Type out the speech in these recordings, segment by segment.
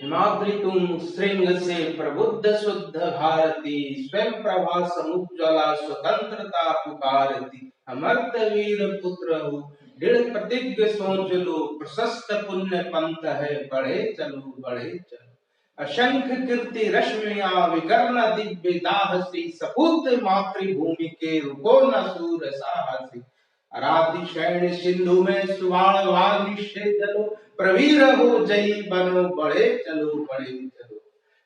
हिमाद्रितुम श्रृंग से प्रबुद्ध शुद्ध भारती, स्वयं प्रभा समुज्ज्वला स्वतंत्रता पुकारती। अमर्त वीर पुत्र हो, दृढ़ प्रतिज्ञ सोच लो, प्रशस्त पुण्य पंथ है, बढ़े चलो बढ़े चलो। असंख्य कीर्ति रश्मिया विकर्ण दिव्य दाहसी, सपूत मातृभूमि के रुको न सूर साहसी। आराधि शैण सिंधु में सुवाण वाग्नि से जलो, प्रवीर हो जयी बनो, बढ़े चलो बढ़े चलो।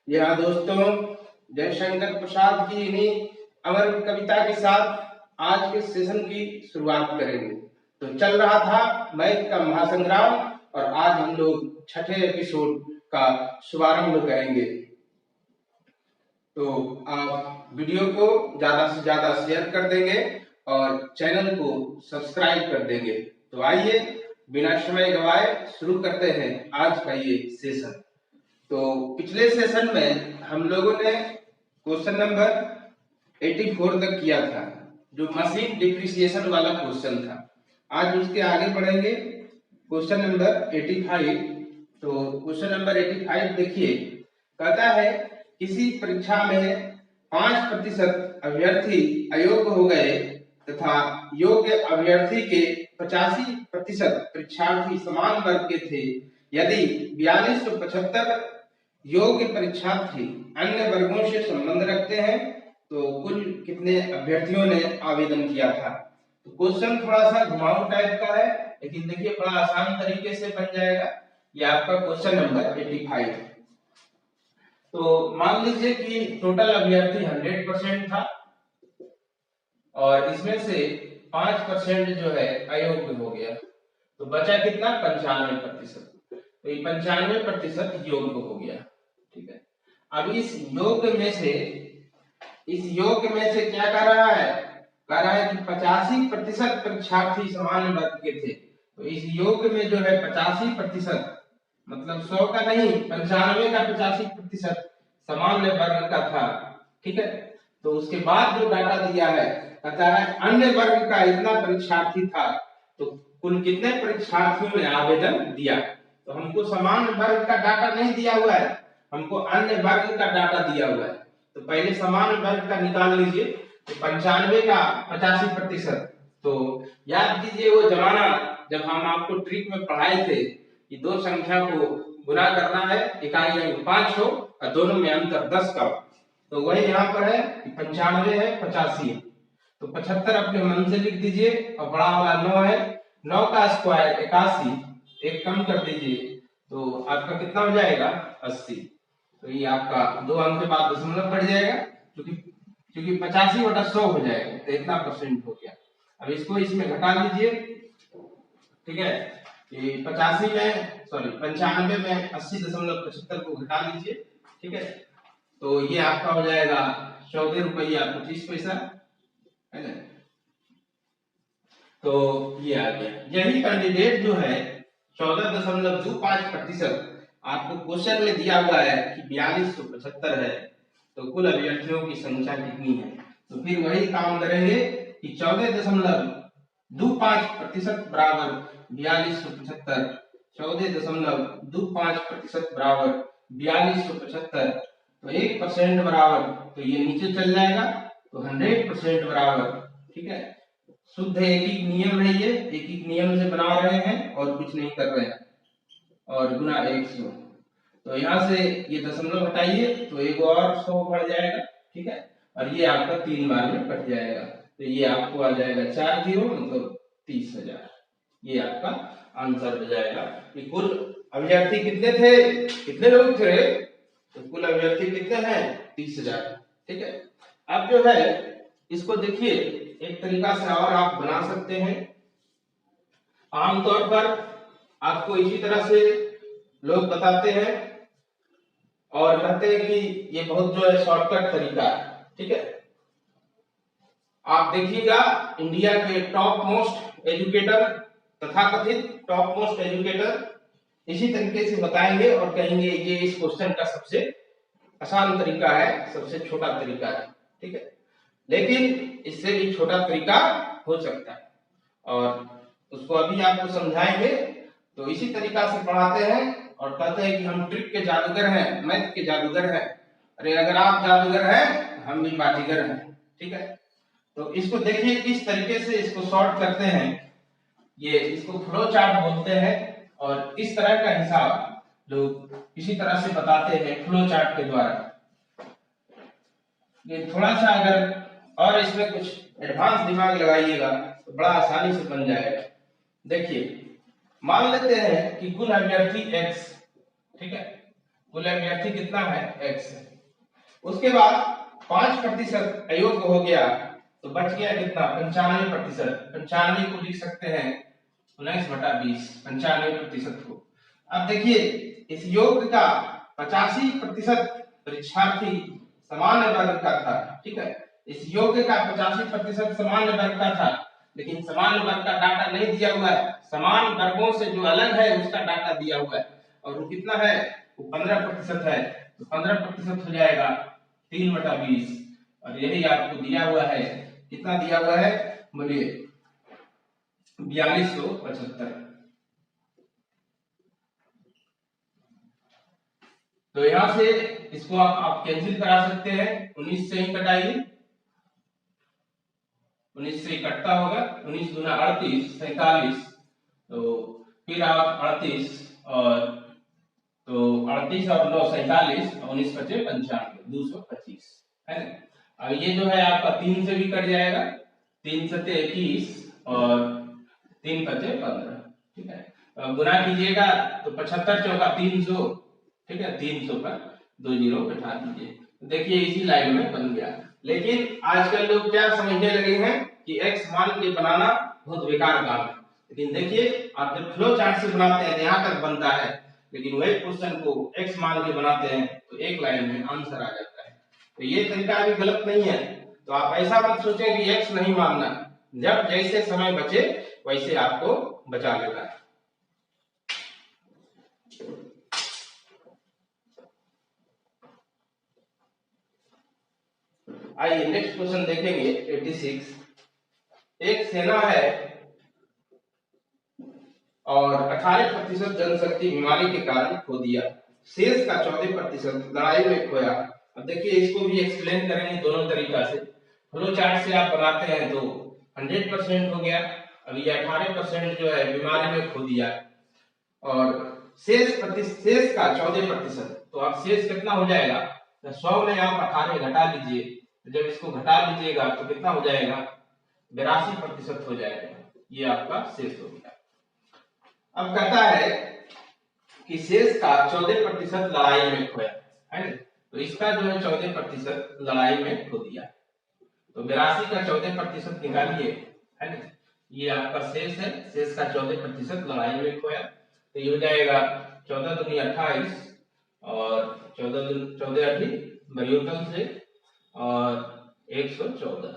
यहाँ दोस्तों जयशंकर प्रसाद की इन्हीं अमर कविता के साथ आज के सेशन की शुरुआत करेंगे। तो चल रहा था मैथ का महासंग्राम और आज हम लोग छठे एपिसोड का शुभारंभ करेंगे। तो आप वीडियो को ज्यादा से ज्यादा शेयर कर देंगे और चैनल को सब्सक्राइब कर देंगे। तो आइए बिना समय गवाए शुरू करते हैं आज का ये सेशन। तो पिछले सेशन में हम लोगों ने क्वेश्चन नंबर 84 तक किया था, जो मशीन डिप्रिसिएशन वाला क्वेश्चन था। आज उसके आगे बढ़ेंगे क्वेश्चन नंबर 85। तो क्वेश्चन नंबर 85 देखिए, कहता है किसी परीक्षा में 5% अभ्यर्थी अयोग्य हो गए तथा योग्य अभ्यर्थी के 85% परीक्षार्थी समान वर्ग के थे। यदि 4275 योग्य परीक्षार्थी अन्य वर्गों से संबंध रखते हैं तो कुल कितने अभ्यर्थियों ने आवेदन किया था। तो क्वेश्चन थोड़ा सा घुमाऊ टाइप का है, लेकिन देखिए बड़ा आसान तरीके से बन जाएगा। ये आपका क्वेश्चन नंबर 85। तो मान लीजिए कि टोटल अभ्यर्थी 100% था और इसमें से 5% जो है अयोग्य हो गया, तो बचा कितना 95%। तो ये 95% योग्य हो गया। ठीक है, अब इस योग्य में से क्या कर रहा है, कह रहा है कि 85% परीक्षार्थी समान वर्ग के थे। तो इस योग्य में जो है 85% मतलब 100 का नहीं, 95 का 85% समान वर्ग का था। ठीक है, तो उसके बाद जो डाटा दिया है, कहता है अन्य वर्ग का इतना परीक्षार्थी था, तो कुल कितने परीक्षार्थियों ने आवेदन दिया। तो हमको समान वर्ग का डाटा नहीं दिया हुआ है, हमको अन्य वर्ग का डाटा दिया हुआ है। तो पहले समान वर्ग का निकाल लीजिए। तो 95 का 85%। तो याद कीजिए वो जमाना जब हम आपको ट्रिक में पढ़ाए थे कि दो संख्या को गुना करना है, इकाई अंक 5 हो और दोनों में अंतर 10 का। तो वही यहाँ पर है 95 है 85 है। तो 75 अपने मन से लिख दीजिए और बड़ा वाला 9 है, 9 का स्क्वायर 81, एक कम कर दीजिए तो आपका कितना हो जाएगा 80। तो ये आपका 2 अंक के बाद दशमलव बढ़ जाएगा, क्योंकि 85/100 हो जाएगा, तो इतना परसेंट हो गया। अब इसको इसमें घटा लीजिए। ठीक है, ये 95 में 80.75 को घटा लीजिए। ठीक है, तो ये आपका हो जाएगा 14 रुपया 25 पैसा, है ना। तो ये आ गया। यही कैंडिडेट जो है 14.25% आपको क्वेश्चन में दिया हुआ है कि 4275 है, तो कुल अभ्यर्थियों की संख्या कितनी है। तो फिर वही काम करेंगे कि 14.25% बराबर 4275, 14.25% बराबर 4275। तो 1% बराबर, तो ये नीचे चल जाएगा, तो 100% बराबर। ठीक है, शुद्ध एक नियम है, ये एक नियम से बना रहे हैं और कुछ नहीं कर रहे हैं, और गुना 100। तो यहाँ से ये दशमलव हटाइए तो एक और 100 बढ़ जाएगा। ठीक है, और ये आपका 3 बार में कट जाएगा, तो ये आपको आ जाएगा 4 0 मतलब 30,000। ये आपका आंसर हो जाएगा कि कुल अभ्यर्थी कितने थे, कितने लोग थे, तो कुल अभ्यर्थी कितने हैं 30,000। ठीक है, अब जो है इसको देखिए एक तरीका से और आप बना सकते हैं। आमतौर पर आपको इसी तरह से लोग बताते हैं और कहते हैं कि ये बहुत जो है शॉर्टकट तरीका है। ठीक है, आप देखिएगा इंडिया के टॉप मोस्ट एजुकेटर, तथाकथित टॉप मोस्ट एजुकेटर इसी तरीके से बताएंगे और कहेंगे ये इस क्वेश्चन का सबसे आसान तरीका है, सबसे छोटा तरीका है। ठीक है, लेकिन इससे भी छोटा तरीका हो सकता है और उसको अभी आपको समझाएंगे। तो इसी तरीका से पढ़ाते हैं और कहते हैं कि हम ट्रिक के जादूगर हैं, मैथ के जादूगर हैं। अरे अगर आप जादूगर हैं हम भी बाजीगर हैं, ठीक है। तो इसको देखिए किस तरीके से इसको सॉर्ट करते हैं। ये इसको फ्लो चार्ट बोलते हैं और इस तरह का हिसाब जो इसी तरह से बताते हैं फ्लो चार्ट के द्वारा। ये थोड़ा सा अगर और इसमें कुछ एडवांस दिमाग लगाइएगा तो बड़ा आसानी से बन जाएगा। देखिए मान लेते हैं कि कुल अभ्यर्थी x, ठीक है, कुल अभ्यर्थी कितना है x। उसके बाद 5% अयोग्य हो गया तो बच गया कितना 95%। 95 को लिख सकते हैं 19/20, 95% को। अब देखिए इस योग्य का 85% परीक्षार्थी सामान्य वर्ग का था, ठीक है। इस योग्य का 85% सामान्य वर्ग का था, लेकिन समान वर्ग का डाटा नहीं दिया हुआ है। समान वर्गों से जो अलग है उसका डाटा दिया हुआ है और वो कितना है, वो 15% है। तो 15% हो जाएगा 3/20 और यही आपको दिया हुआ है। कितना दिया हुआ है बोलिए 4275। तो यहां से इसको आप कैंसिल करा सकते हैं। 19 से ही कटाइए, 19 से कटता होगा। 19 दूना 38, 47। तो फिर आप 38 और तो 38 और 9 47 और 19 बचे 95, 225 है ना। अब ये जो है आपका 3 से भी कट जाएगा, 3 सते 21 और 3 बचे 15, ठीक है। अब गुना कीजिएगा तो 75 चौका 300, ठीक है। 300 पर 2 जीरो बैठा दीजिए। देखिए इसी लाइन में बन गया। लेकिन आजकल लोग क्या समझने लगे हैं कि x मान के बनाना बहुत बेकार काम है। लेकिन देखिए आप जब फ्लो चार्ट से बनाते हैं यहाँ तक बनता है, लेकिन वही क्वेश्चन को x मान के बनाते हैं तो एक लाइन में आंसर आ जाता है। तो ये तरीका भी गलत नहीं है। तो आप ऐसा मत सोचें कि x नहीं मानना, जब जैसे समय बचे वैसे आपको बचा लेना है। आइए नेक्स्ट क्वेश्चन देखेंगे 86। एक सेना है और 18% जनशक्ति बीमारी के कारण खो दिया, शेष का 14% लड़ाई में खोया। अब देखिए इसको भी एक्सप्लेन करेंगे दोनों तरीका से। फ्लो चार्ट से आप बनाते हैं तो 100% हो गया। अब ये 18% जो है बीमारी में खो दिया और शेष का 14%। तो अब शेष कितना हो जाएगा, 100 में आप 18 घटा लीजिए, तो जब इसको घटा लीजिएगा तो कितना हो जाएगा 82% हो जाएगा। ये आपका शेष हो गया। अब कहता है कि शेष का 14% लड़ाई में खोया है ना। तो इसका जो है 14% लड़ाई में खो दिया। तो 82 का 14% निकालिए, है ना। ये आपका शेष है, शेष का 14% लड़ाई में खोया। तो ये हो जाएगा 14 दूनी 28 और 14 अठी बरियोतम से और 114।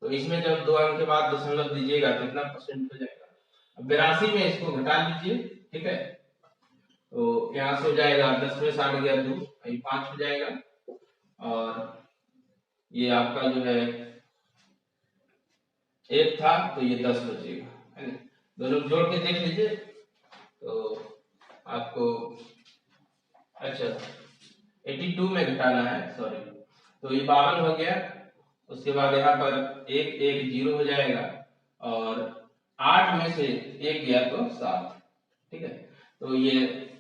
तो इसमें जब 2 अंक के बाद दशमलव दीजिएगा तो कितना परसेंट हो जाएगा। अब 82 में इसको घटा लीजिए, ठीक है। तो यहाँ से हो जाएगा 10 में 60 गया 2, 5 हो जाएगा और ये आपका जो है 1 था तो ये 10 बचेगा, है ना। दोनों जोड़ के देख लीजिए तो आपको अच्छा 82 में घटाना है, सॉरी। तो ये 52 हो गया। उसके बाद यहाँ पर 1 1 0 हो जाएगा और 8 में से 1 गया तो 7, ठीक है। तो ये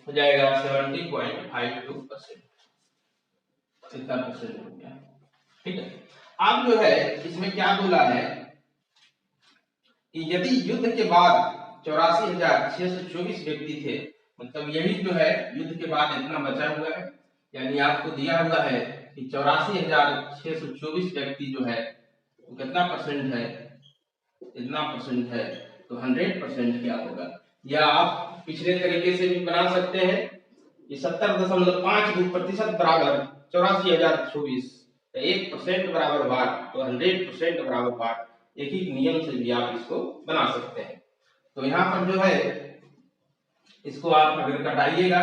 हो जाएगा 70.52%। इतना परसेंट हो गया, ठीक है। अब जो है इसमें क्या बोला है कि यदि युद्ध के बाद 84,624 व्यक्ति थे, मतलब यही जो है युद्ध के बाद इतना बचा हुआ है, यानी आपको दिया हुआ है कि 84,624 व्यक्ति जो है वो कितना परसेंट है, इतना परसेंट है। तो 100% क्या होगा, या आप पिछले तरीके से भी बना सकते हैं कि 70.5% बराबर 84,024, 1% बराबर वाट, तो 100% बराबर वाट। एक ही नियम से भी आप इसको बना सकते हैं। तो यहाँ पर जो है इसको आप अगर घटाइएगा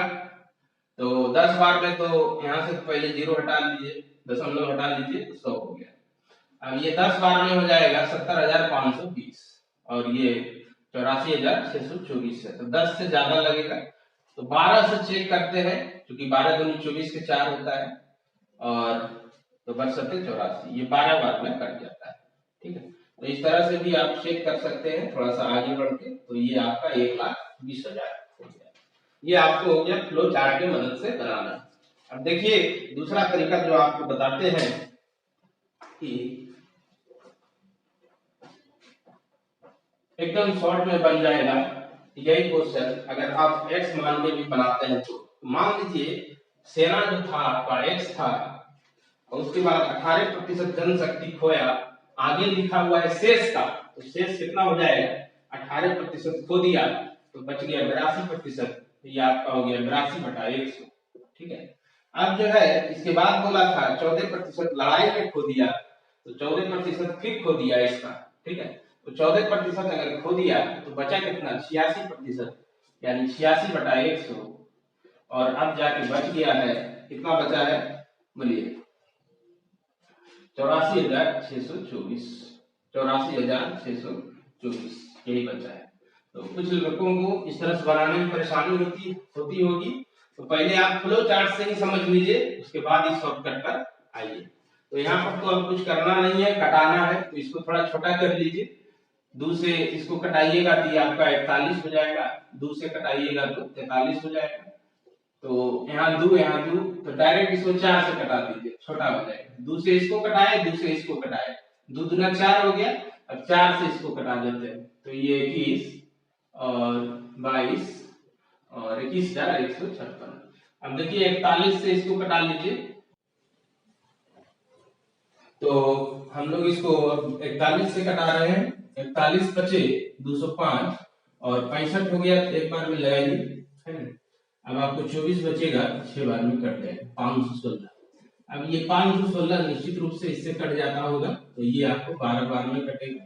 तो 10 बार में तो यहाँ से पहले 0 हटा लीजिए, दशमलव हटा लीजिए तो 100 हो गया। अब ये 10 बार में हो जाएगा 70,520 और ये 84,624 है। तो 10 से ज्यादा लगेगा तो 12 से चेक करते हैं, क्योंकि 12 दूनी 24 के 4 होता है, और तो बशर्ते 84, ये 12 बार में कट जाता है। ठीक है, तो इस तरह से भी आप चेक कर सकते हैं थोड़ा सा आगे बढ़ के। तो ये आपका 1,20,000 हो गया। ये आपको हो गया फ्लो चार्ट की मदद से बनाना। अब देखिए दूसरा तरीका जो आपको बताते हैं कि एकदम शॉर्ट में बन जाएगा यही क्वेश्चन। अगर आप x मान के भी बनाते हैं तो मान लीजिए सेना जो था आपका x था, और उसके बाद 18% जनशक्ति खोया, आगे लिखा हुआ है शेष का, तो शेष कितना हो जाएगा, 18% खो दिया तो बच गया 82%, ये आपका हो गया 82/100। ठीक है, अब जो है इसके बाद बोला था 14% लड़ाई में खो दिया, तो 14% फिर खो दिया इसका। ठीक है, तो 14% अगर खो दिया तो बचा कितना, 86%, यानी 86/100। और अब जाके बच गया है कितना बचा है, बोलिए 84,624, 84,624 यही बचा है। तो कुछ लोगों को इस तरह से बनाने में परेशानी होती होगी, तो पहले आप फ्लो चार्ट से ही समझ लीजिए, उसके बाद इस शॉर्टकट पर आइए। तो यहाँ पर तो अब कुछ करना नहीं है, कटाना है, तो इसको थोड़ा छोटा कर लीजिए। 2 से इसको कटाइएगा तो ये आपका 41 हो जाएगा, 2 से कटाइएगा तो 43 हो जाएगा। तो यहाँ 2 तो डायरेक्ट इसको 4 से कटा दीजिए, छोटा हो जाएगा। 2 से इसको कटाए, 2 से इसको कटाए, 2 दूना 4 हो गया। अब 4 से इसको कटा देते हैं, तो ये 21 और 22 और 21,156। अब देखिए 41 से इसको कटा लीजिए, तो हम लोग इसको 41 से कटा रहे हैं, 41 बचे 205 और 65 हो गया, एक बार में लगाइए, है ना। अब आपको 24 बचेगा, 6 बार में कट जाएगा 516। अब ये 516 निश्चित रूप से इससे कट जाता होगा, तो ये आपको 12 बार में कटेगा।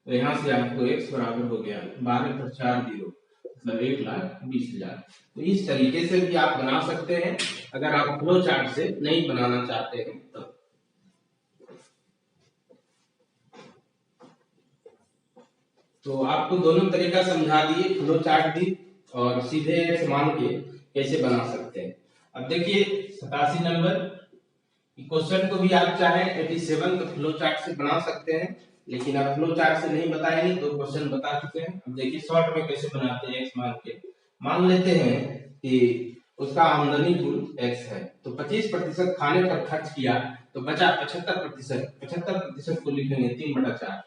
तो यहाँ से आपको x बराबर हो गया 12 पर 4 0, मतलब 1,20,000। तो इस तरीके से भी आप बना सकते हैं अगर आप फ्लो चार्ट से नहीं बनाना चाहते हैं तो आपको दोनों तरीका समझा दिए, फ्लो चार्ट दी और सीधे x मान के कैसे बना सकते हैं। अब देखिए 87 नंबर क्वेश्चन को भी आप चाहे 87 तो फ्लो चार्ट से बना सकते हैं, लेकिन अब फ्लो चार्ट से नहीं बताएंगे, तो क्वेश्चन बता चुके हैं। अब देखिए शॉर्ट में कैसे बनाते हैं x मान के। मान लेते हैं कि उसका आमदनी कुल x है, तो 25% खाने पर खर्च किया, तो बचा 75%, 75% को लिखेंगे 3/4।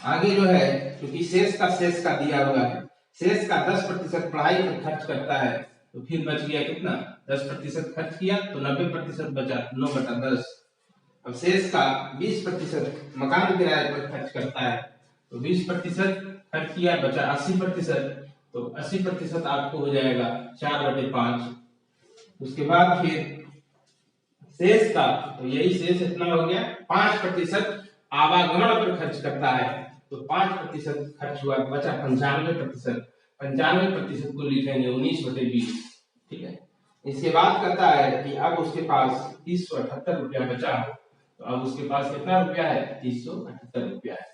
आगे जो है क्योंकि शेष का दिया हुआ है, शेष का 10% पढ़ाई पर खर्च करता है, तो फिर बच गया कितना, 10% खर्च किया तो 90% बचा, 9/10। अब शेष का 20% मकान किराए पर खर्च करता है, तो 20% खर्च किया, बचा 80%, तो 80% आपको हो जाएगा 4/5। उसके बाद फिर शेष का, तो यही शेष इतना हो गया, 5% आवागमन पर खर्च करता है, तो 5% खर्च हुआ, बचा 95%, 95% को लिखेंगे 19/20। ठीक है, इसके बाद कहता है कि अब उसके पास 378 रुपया बचा हो, तो अब उसके पास कितना रुपया है, 378 रुपया है।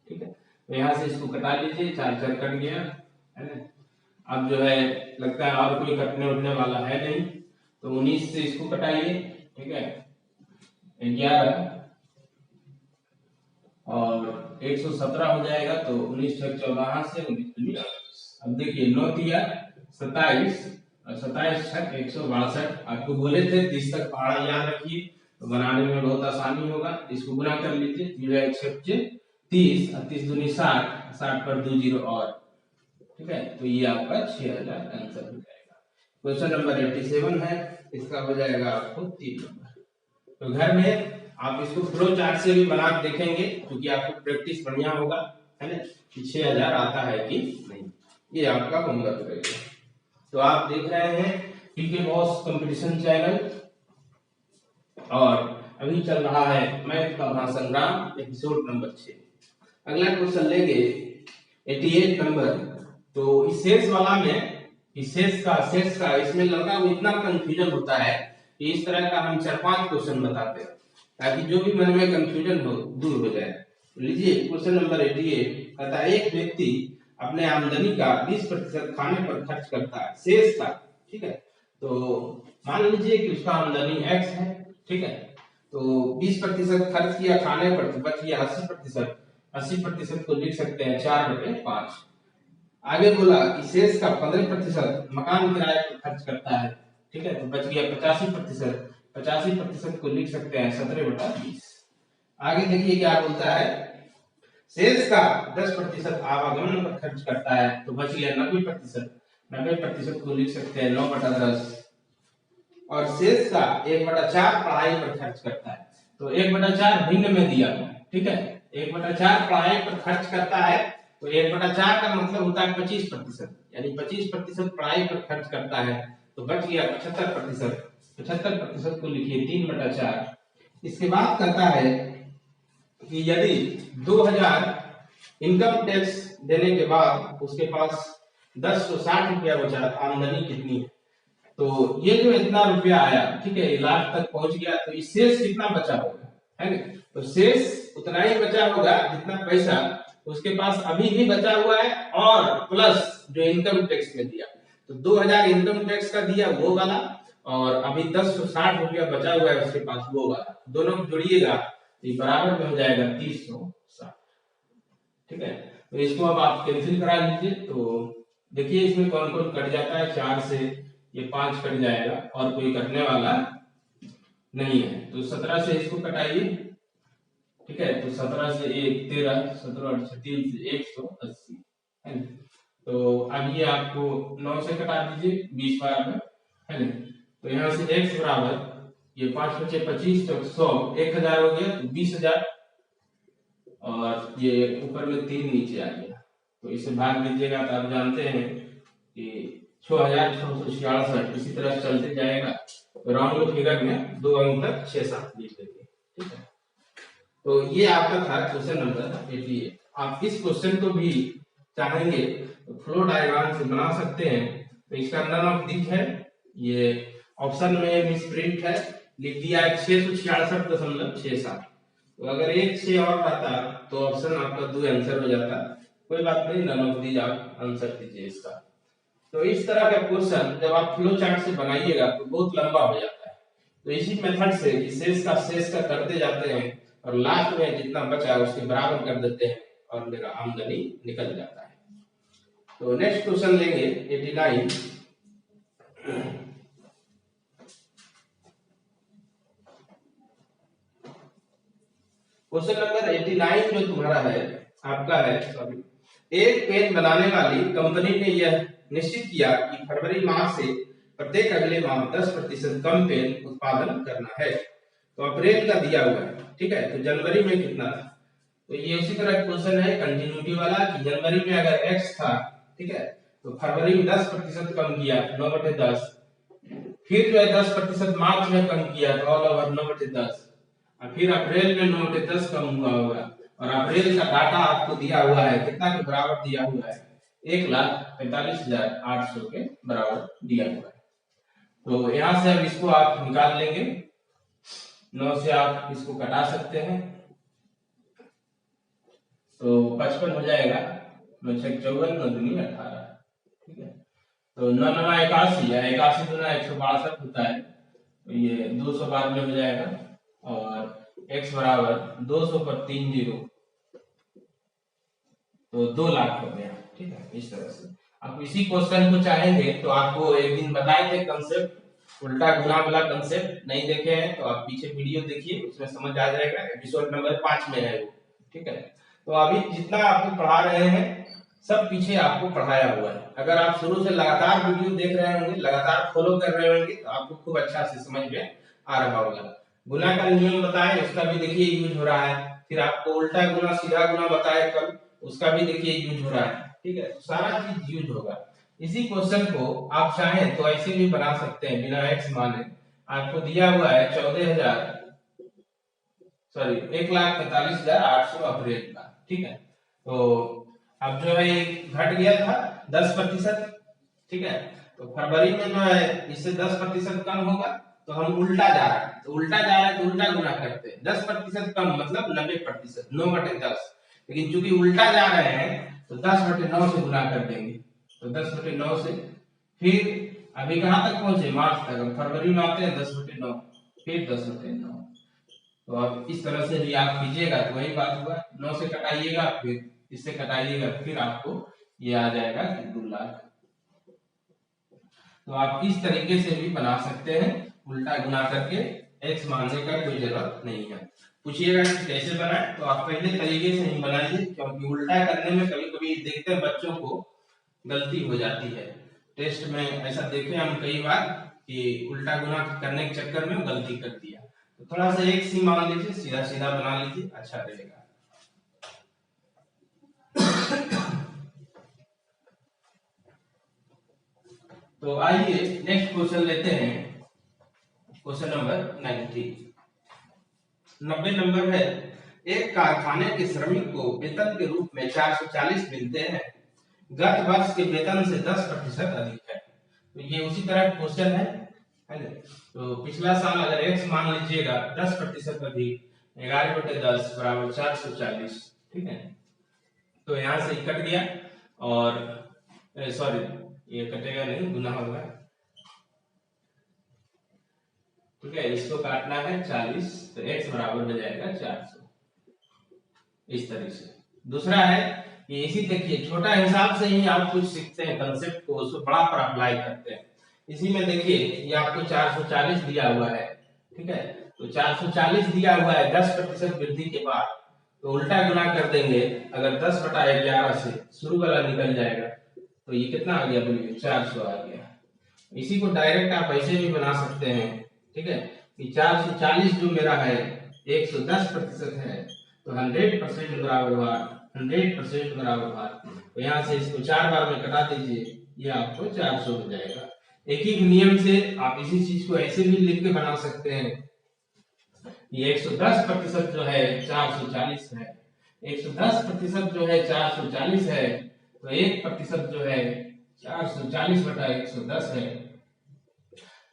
ठीक है, तो यहाँ से इसको कटा लीजिए, 4 कट गया, है ना। अब जो है लगता है और कोई कटने उठने वाला है नहीं, तो 19 से इसको कटाइए। ठीक है, 11 और 117 हो जाएगा, तो 19 14 से 19। अब देखिए 9 दिया 27 और 27 छक 162। आपको बोले थे 30 तक पहाड़ा याद रखिए, तो बनाने में बहुत आसानी होगा। इसको गुना कर लीजिए, 30 और 30 दूनी 60, 60 पर 2 0 और। ठीक है, तो ये आपका 6000 आंसर हो जाएगा। क्वेश्चन नंबर 87 है, इसका हो जाएगा आपको 3 नंबर। तो घर में आप इसको फ्लो चार्ट से भी बना देखेंगे, क्योंकि आपको प्रैक्टिस बढ़िया होगा, है ना, कि 6000 आता है कि नहीं। ये आपका होमवर्क रहेगा। तो आप देख रहे हैं पीके बॉस कंपटीशन चैनल, और अभी चल रहा है मैथ का महासंग्राम एपिसोड नंबर 6। अगला क्वेश्चन लेंगे 88 नंबर। तो इस शेष वाला में, इस शेष का इसमें लड़का को इतना कंफ्यूजन होता है कि इस तरह का हम 4-5 क्वेश्चन बताते हैं, ताकि जो भी मन में कंफ्यूजन हो दूर हो जाए। लीजिए क्वेश्चन नंबर 88 कहता है एक व्यक्ति अपने आमदनी का 20% खाने पर खर्च करता है, शेष का, ठीक है। तो मान लीजिए कि उसका आमदनी x है, ठीक है, तो 20% खर्च किया खाने पर, तो बच गया 80%। 80% को लिख सकते हैं 4/5। आगे बोला कि शेष का 15% मकान किराए पर खर्च करता है, ठीक है, तो बच गया 85%। 85% को लिख सकते हैं 17/20। आगे देखिए क्या बोलता है, शेष का 10% आवागमन पर खर्च करता है, तो बच गया 90%। 90% को लिख सकते हैं 9/10। और शेष का 1/4 पढ़ाई पर खर्च करता है, तो 1/4 भिन्न में दिया हुआ है, ठीक है। 1/4 पढ़ाई पर खर्च करता है, तो 1/4 का मतलब होता है 25%, यानी 25% पढ़ाई पर खर्च करता है, तो बच गया 75%। 75% को लिखिए 3/4। इसके बाद कहता है कि यदि 2000 इनकम टैक्स देने के बाद उसके पास 1060 रुपया बचा, आमदनी कितनी है, तो ये जो इतना रुपया आया, ठीक है, लाख तक पहुंच गया, तो इस शेष कितना बचा होगा, है ना, तो शेष उतना ही बचा होगा जितना पैसा उसके पास अभी भी बचा हुआ है, और प्लस जो इनकम टैक्स में दिया, तो 2000 इनकम टैक्स का दिया वो वाला, और अभी 1060 रुपया बचा हुआ है उसके पास वो वाला, दोनों को जोड़िएगा तो ये बराबर में हो जाएगा 3060, ठीक है। तो इसको अब आप कैंसिल करा लीजिए, तो देखिए इसमें कौन कौन कट जाता है, 4 से ये 5 कट जाएगा और कोई कटने वाला नहीं है, तो 17 से इसको कटाइए, ठीक है, तो 17 से 1 13, 17 और 36 से 180 है ना। तो अब ये आपको 9 से कटा दीजिए 20 बार में, है ना, तो यहाँ से x बराबर ये 5 बचे 25, तो 100 1000 हो गया, तो 20000, और ये ऊपर में 3 नीचे आ गया, तो इसे भाग दीजिएगा, तो आप जानते हैं कि 6666, इसी तरह चलते जाएगा, तो राउंड फिगर में 2 अंक तक 6-7 लिख देंगे, ठीक है। तो ये आपका था क्वेश्चन नंबर 88। आप इस क्वेश्चन को भी चाहेंगे तो फ्लो डायग्राम से बना सकते हैं, तो इसका नन ऑफ दिस है, ये ऑप्शन में मिसप्रिंट है, लिख दिया है 666.67, तो अगर एक 6 और रहता तो ऑप्शन आपका 2 आंसर हो जाता, कोई बात नहीं, नन ऑफ दिस आप आंसर दीजिए इसका। तो इस तरह का क्वेश्चन जब आप फ्लो चार्ट से बनाइएगा तो बहुत लंबा हो जाता है, तो इसी मेथड से शेष का करते जाते हैं, और लास्ट में जितना बचा उसके बराबर कर देते हैं, और मेरा आमदनी निकल जाता है। तो नेक्स्ट क्वेश्चन लेंगे 89। क्वेश्चन नंबर 89 जो तुम्हारा है, आपका है, सॉरी, एक पेन बनाने वाली कंपनी ने यह निश्चित किया कि फरवरी माह से प्रत्येक अगले माह 10% कम पेन उत्पादन करना है, तो अप्रैल का दिया हुआ है, ठीक है, तो जनवरी में कितना था, तो ये उसी तरह क्वेश्चन है कंटिन्यूटी वाला कि जनवरी में अगर x था, ठीक है, तो फरवरी में 10% कम किया 9/10, फिर जो है 10% मार्च में कम किया तो ऑल ओवर 9/10, और फिर अप्रैल में 9/10 कम हुआ होगा, और अप्रैल का डाटा आपको दिया हुआ है, कितना के बराबर दिया हुआ है, 1,45,800 के बराबर दिया हुआ है। तो यहाँ से अब इसको आप निकाल लेंगे, 9 से आप इसको कटा सकते हैं, तो 55 हो जाएगा, 9 6 54, 9 दूनी 18, ठीक है, तो 9 9 81 या 81 दूना 162 होता है, तो ये 200 बाद में हो जाएगा, और x बराबर 200 पर 3 0, तो 2 लाख हो गया, ठीक है। इस तरह से आप इसी क्वेश्चन को चाहेंगे तो आपको एक दिन बताए थे कंसेप्ट, उल्टा गुना वाला कंसेप्ट, नहीं देखे हैं तो आप पीछे वीडियो देखिए, उसमें समझ आ जाएगा, एपिसोड नंबर 5 में है वो, ठीक है। तो अभी जितना आपको पढ़ा रहे हैं सब पीछे आपको पढ़ाया हुआ है, अगर आप शुरू से लगातार वीडियो देख रहे होंगे, लगातार फॉलो कर रहे होंगे, तो आपको खूब अच्छा से समझ में आ रहा होगा। गुना का नियम बताए उसका भी देखिए यूज हो रहा है, फिर आपको उल्टा गुना सीधा गुना बताए कल, उसका भी देखिए यूज हो रहा है, ठीक है, सारा चीज यूज होगा। इसी क्वेश्चन को आप चाहें तो ऐसे भी बना सकते हैं, बिना x माने, आपको दिया हुआ है 1,45,800 अप्रैल का, ठीक है, तो अब जो है घट गया था 10%, ठीक है, तो फरवरी में जो है इससे 10% कम होगा, तो हम उल्टा जा रहे हैं, तो उल्टा जा रहा है तो उल्टा गुना करते हैं, 10% कम मतलब 90%, 9/10, लेकिन चूंकि उल्टा जा रहे हैं तो 10/9 से गुना कर देंगे, तो 10/9 से फिर अभी कहाँ तक पहुंचे, मार्च तक, अब फरवरी में आते हैं 10/9, फिर 10/9। तो अब इस तरह से भी आप कीजिएगा तो वही बात हुआ, 9 से कटाइएगा फिर इससे कटाइएगा, फिर आपको ये आ जाएगा कि 2 लाख। तो आप इस तरीके से भी बना सकते हैं, उल्टा गुना करके x मानने का कोई जरूरत नहीं है। पूछिएगा कि कैसे बनाए, तो आप पहले तरीके से ही बनाइए, क्योंकि उल्टा करने में कभी कभी देखते हैं बच्चों को गलती हो जाती है। टेस्ट में ऐसा देखे हम कई बार कि उल्टा गुना करने के चक्कर में गलती कर दिया। तो थोड़ा सा एक सी मान लीजिए, सीधा सीधा बना लीजिए, अच्छा रहेगा। तो आइए नेक्स्ट क्वेश्चन लेते हैं, क्वेश्चन नंबर 90 नंबर है, एक कारखाने के श्रमिक को वेतन के रूप में 440 मिलते हैं, गत वर्ष के वेतन से 10% अधिक है। तो ये उसी तरह का क्वेश्चन है ना। तो पिछला साल अगर x मान लीजिएगा 10% अधिक 11/10 बराबर 440, ठीक है। तो यहाँ से कट गया, और सॉरी ये कटेगा नहीं, गुना होगा, ठीक है। इसको काटना है 40, तो x बराबर हो जाएगा 400, इस तरह से। दूसरा है कि इसी देखिए छोटा हिसाब से ही आप कुछ सीखते हैं कंसेप्ट को, उसको बड़ा पर अप्लाई करते हैं। इसी में देखिए ये आपको 440 दिया हुआ है, ठीक है। तो 440 दिया हुआ है 10% वृद्धि के बाद, तो उल्टा गुना कर देंगे, अगर 10/11 से शुरू वाला निकल जाएगा, तो ये कितना आ गया बोलिए, 400 आ गया। इसी को डायरेक्ट आप ऐसे भी बना सकते हैं, ठीक है, कि 440 जो मेरा है 110% है, तो 100% बराबर हुआ 100% बराबर हुआ। तो यहाँ से इसको 4 बार में कटा दीजिए, ये आपको 400 हो जाएगा। एक ही नियम से आप इसी चीज को ऐसे भी लिख के बना सकते हैं, ये 110% जो है 440 है, 110% जो है 440 है, तो 1% जो है 440/110 है,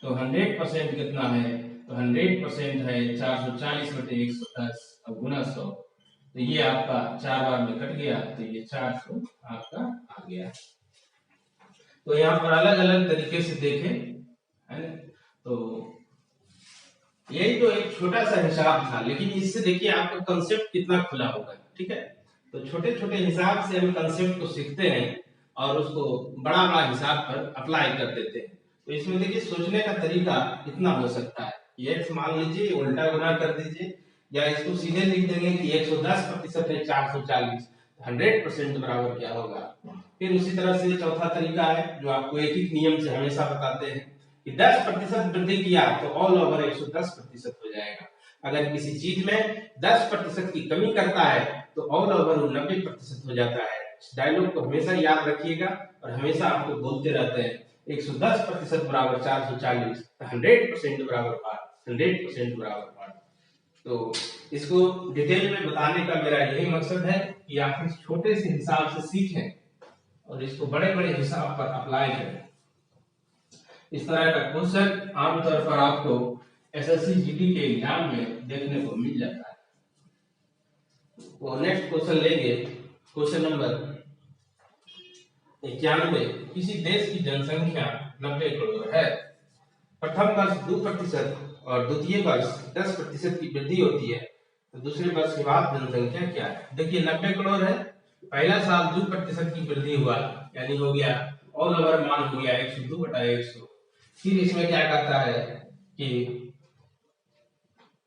तो 100% कितना है, तो 100% है 440/110, अब गुना 100, तो ये आपका 4 बार में कट गया, तो ये 400 आपका आ गया। तो यहाँ पर अलग अलग तरीके से देखें, है ना। तो यही तो एक छोटा सा हिसाब था, लेकिन इससे देखिए आपका कंसेप्ट कितना खुला होगा, ठीक है। तो छोटे छोटे हिसाब से हम कंसेप्ट को सीखते हैं और उसको बड़ा बड़ा हिसाब पर अप्लाई कर देते हैं। तो इसमें देखिए सोचने का तरीका कितना हो सकता है, x मान लीजिए उल्टा गुना कर दीजिए, या इसको सीधे लिख देंगे कि 110% है 440, 100% बराबर क्या होगा। फिर उसी तरह से चौथा तरीका है जो आपको एक ही नियम से हमेशा बताते हैं कि 10% वृद्धि किया तो ऑल ओवर 110% हो जाएगा। अगर किसी चीज में 10% की कमी करता है तो ऑल ओवर 90% हो जाता है। इस डायलॉग को हमेशा याद रखिएगा और हमेशा आपको बोलते रहते हैं 110% बराबर 440, 100% बराबर 100% बराबर 5। तो इसको डिटेल में बताने का मेरा यही मकसद है कि आप इस छोटे से हिसाब से सीखें और इसको बड़े बड़े हिसाब पर अप्लाई करें। इस तरह का क्वेश्चन आमतौर पर आपको एसएससी जीडी के एग्जाम में देखने को मिल जाता है। तो नेक्स्ट क्वेश्चन लेंगे, क्वेश्चन नंबर 91। किसी देश की जनसंख्या 90 करोड़ है, प्रथम वर्ष 2% और द्वितीय वर्ष 10% की वृद्धि होती है, तो दूसरे वर्ष के बाद जनसंख्या क्या है। देखिए 90 करोड़ है, पहला साल 2% की वृद्धि हुआ, यानी हो गया ऑल ओवर मान हो गया 102/100। फिर इसमें क्या कहता है कि